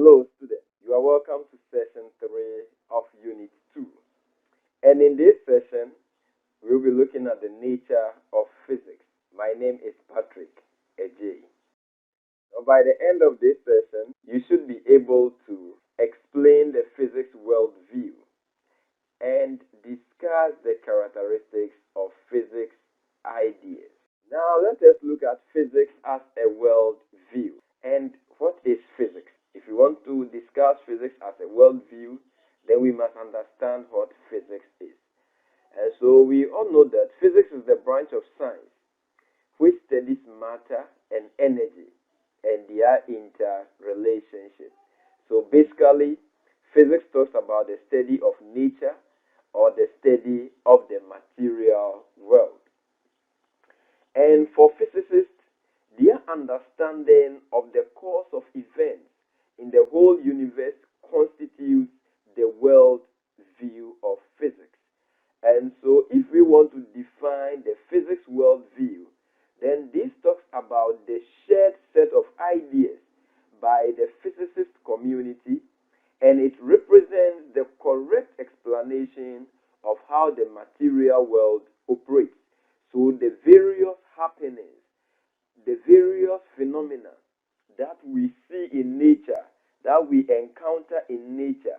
Hello, students. You are welcome to session 3 of Unit 2. And in this session, we'll be looking at the nature of physics. My name is Patrick Ej. Now, by the end of this session, you should be able to explain the physics worldview and discuss the characteristics of physics ideas. Now, let us look at physics as a worldview. And what is physics? If we want to discuss physics as a worldview, then we must understand what physics is. And so we all know that physics is the branch of science which studies matter and energy and their interrelationship. So basically, physics talks about the study of nature or the study of the material world. And for physicists, their understanding of the course of events in the whole universe constitutes the world view of physics. And so if we want to define the physics worldview, then this talks about the shared set of ideas by the physicist community, and it represents the correct explanation of how the material world operates. So the various happenings, the various phenomena that we see in nature, that we encounter in nature,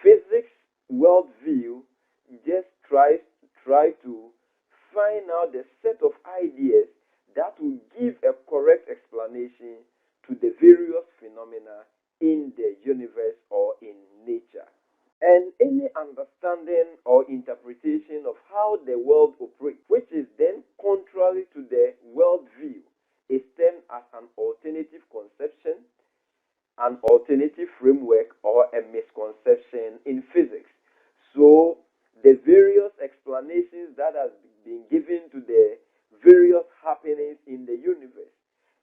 physics worldview just try to find out the set of ideas that will give a correct explanation to the various phenomena in the universe or in nature. And any understanding or interpretation of how the world operates, which is then contrary to the worldview, is termed as an alternative conception, an alternative framework, or a misconception in physics. So the various explanations that have been given to the various happenings in the universe,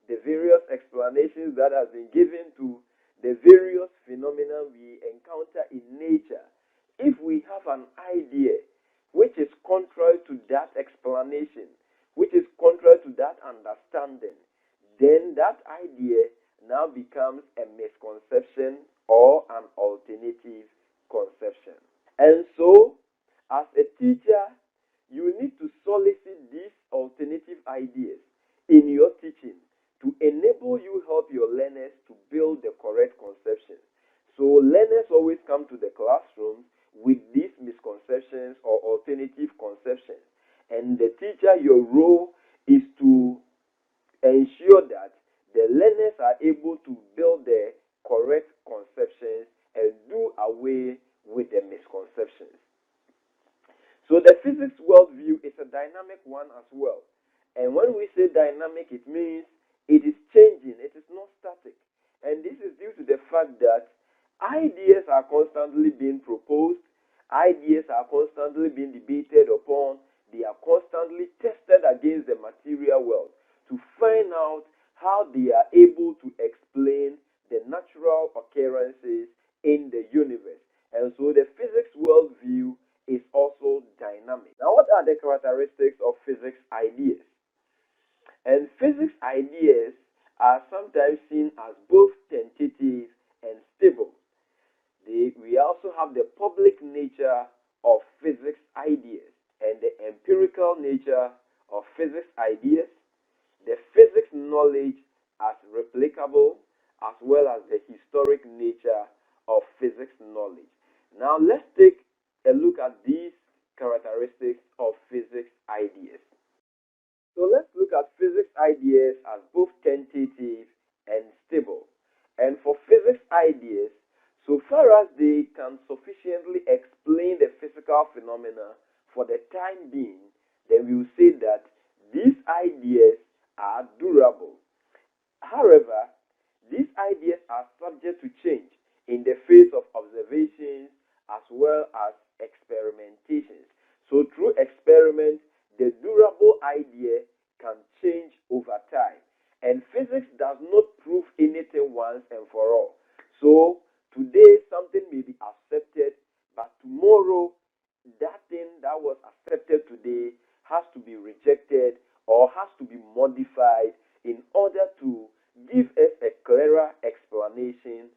the various explanations that have been given to the various phenomena we encounter in nature, if we have an idea which is contrary to that explanation, which is contrary to that understanding, then that idea now becomes a misconception or an alternative conception. And so, as a teacher, you need to solicit these alternative ideas in your teaching to enable you help your learners to build the correct conception. So learners always come to the classroom with these misconceptions or alternative conceptions. And the teacher, your role is to ensure that the learners are able to build the correct conceptions and do away with the misconceptions. So the physics worldview is a dynamic one as well. And when we say dynamic, it means it is changing, it is not static. And this is due to the fact that ideas are constantly being proposed, ideas are constantly being debated upon, they are constantly tested against the material world to find out how they are able to explain the natural occurrences in the universe. And so the physics worldview is also dynamic. Now, what are the characteristics of physics ideas? And physics ideas are sometimes seen as both tentative and stable. We also have the public nature of physics ideas and the empirical nature of physics ideas, the physics knowledge as replicable, as well as the historic nature of physics knowledge. Now let's take a look at these characteristics of physics ideas. So let's look at physics ideas as both tentative and stable. And for physics ideas, so far as they can sufficiently explain the physical phenomena for the time being, then we will say that these ideas are durable. However, these ideas are subject to change in the face of observations as well as experimentations. So through experiment, the durable idea can change over time. And physics does not prove anything once and for all. So today something may be accepted, but tomorrow that thing that was accepted today has to be rejected or has to be modified in order to give us a clearer explanation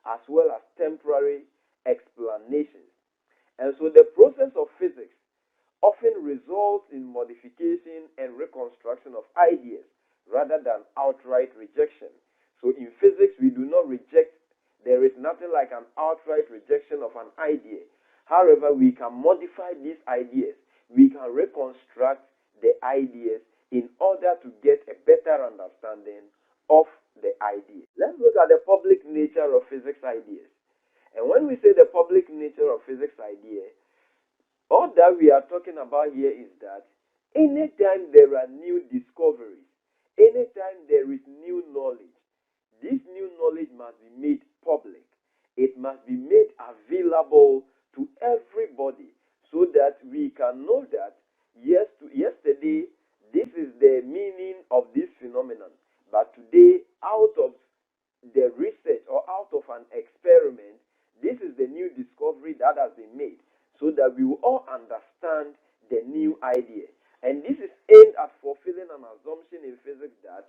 as well as temporary explanations. And so the process of physics often results in modification and reconstruction of ideas rather than outright rejection. So in physics, we do not reject. There is nothing like an outright rejection of an idea. However, we can modify these ideas. We can reconstruct the ideas in order to get a better understanding of the idea. Let's look at the public nature of physics ideas. And when we say the public nature of physics idea, all that we are talking about here is that anytime there are new discoveries, anytime there is new knowledge, this new knowledge must be made public. It must be made available to everybody so that we can know that yesterday this is the meaning of this phenomenon. But today, out of the research or out of an experiment, this is the new discovery that has been made so that we will all understand the new idea. And this is aimed at fulfilling an assumption in physics that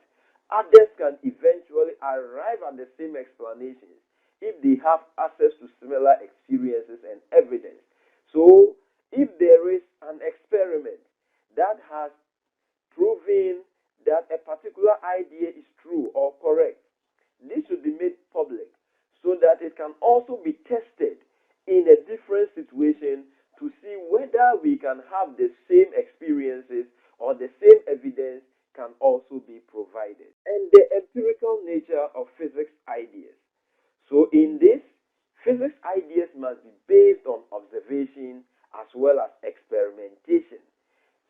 others can eventually arrive at the same explanations if they have access to similar experiences and evidence. So, if there is an experiment that has proven that a particular idea is true or correct, this should be made public so that it can also be tested in a different situation to see whether we can have the same experiences or the same evidence can also be provided. And the empirical nature of physics ideas. So in this, physics ideas must be based on observation as well as experimentation.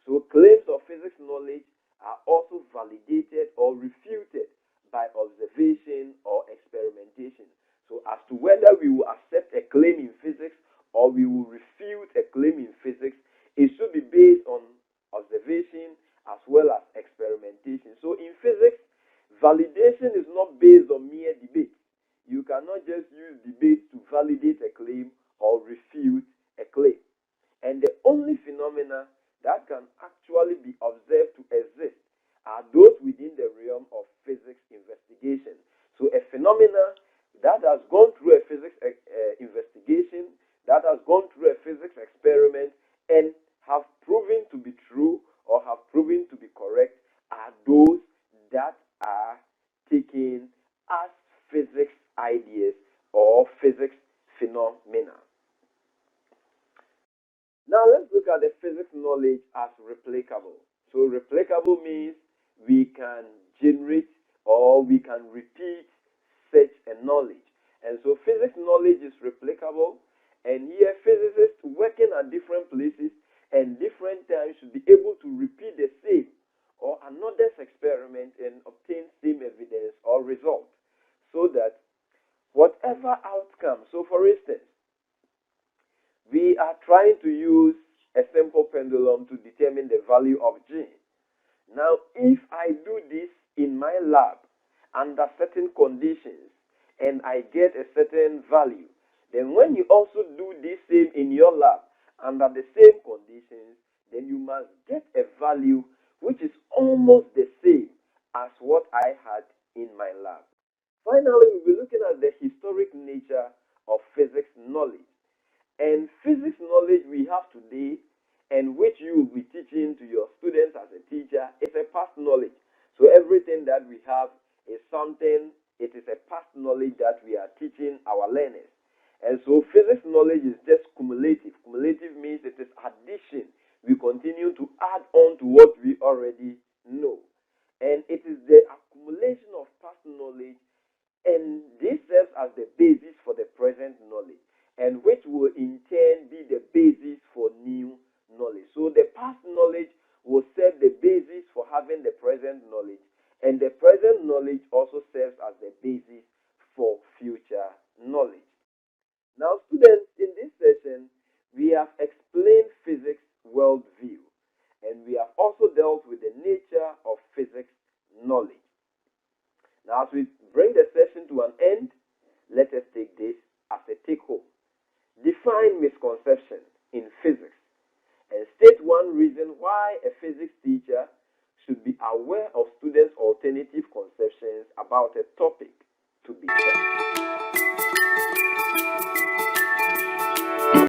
So claims of physics knowledge are also validated or refuted by observation or experimentation. So as to whether we will accept a claim in physics or we will refute a claim in physics, it should be based on observation as well as experimentation. So in physics, validation is not based on mere debate. You cannot just use debate to validate a claim or refute a claim. And the only phenomena that can actually be observed to exist are those within the realm of physics investigation. So a phenomena that has gone through a physics investigation, that has gone through a physics experiment and have proven to be true or have proven to be correct are those that are taken as physics ideas or physics phenomena. Now let's look at the physics knowledge as replicable. So replicable means we can generate or we can repeat such a knowledge. And so physics knowledge is replicable, and here physicists working at different places and different times should be able to repeat the same or another experiment and obtain same evidence or result so that whatever outcome, so for instance, we are trying to use a simple pendulum to determine the value of G. Now, if I do this in my lab under certain conditions and I get a certain value, then when you also do this same in your lab under the same conditions, then you must get a value which is almost the same as what I had in my lab. Finally, we'll be looking at the historic nature of physics knowledge. And physics knowledge we have today and which you will be teaching to your students as a teacher is a past knowledge. So everything that we have is something, it is a past knowledge that we are teaching our learners. And so physics knowledge is just cumulative. Cumulative means it is addition. We continue to add on to what we already know. And it is the accumulation of past knowledge, and this serves as the basis for the present knowledge, and which will in turn be the basis for new knowledge. So the past knowledge will serve the basis for having the present knowledge, and the present knowledge also serves as the basis for future knowledge. Now, students, in this session, we have explained physics worldview, and we have also dealt with the nature of physics knowledge. Now, as we bring the session to an end, let us take this as a take home. Define misconception in physics and state one reason why a physics teacher should be aware of students' alternative conceptions about a topic to be taught.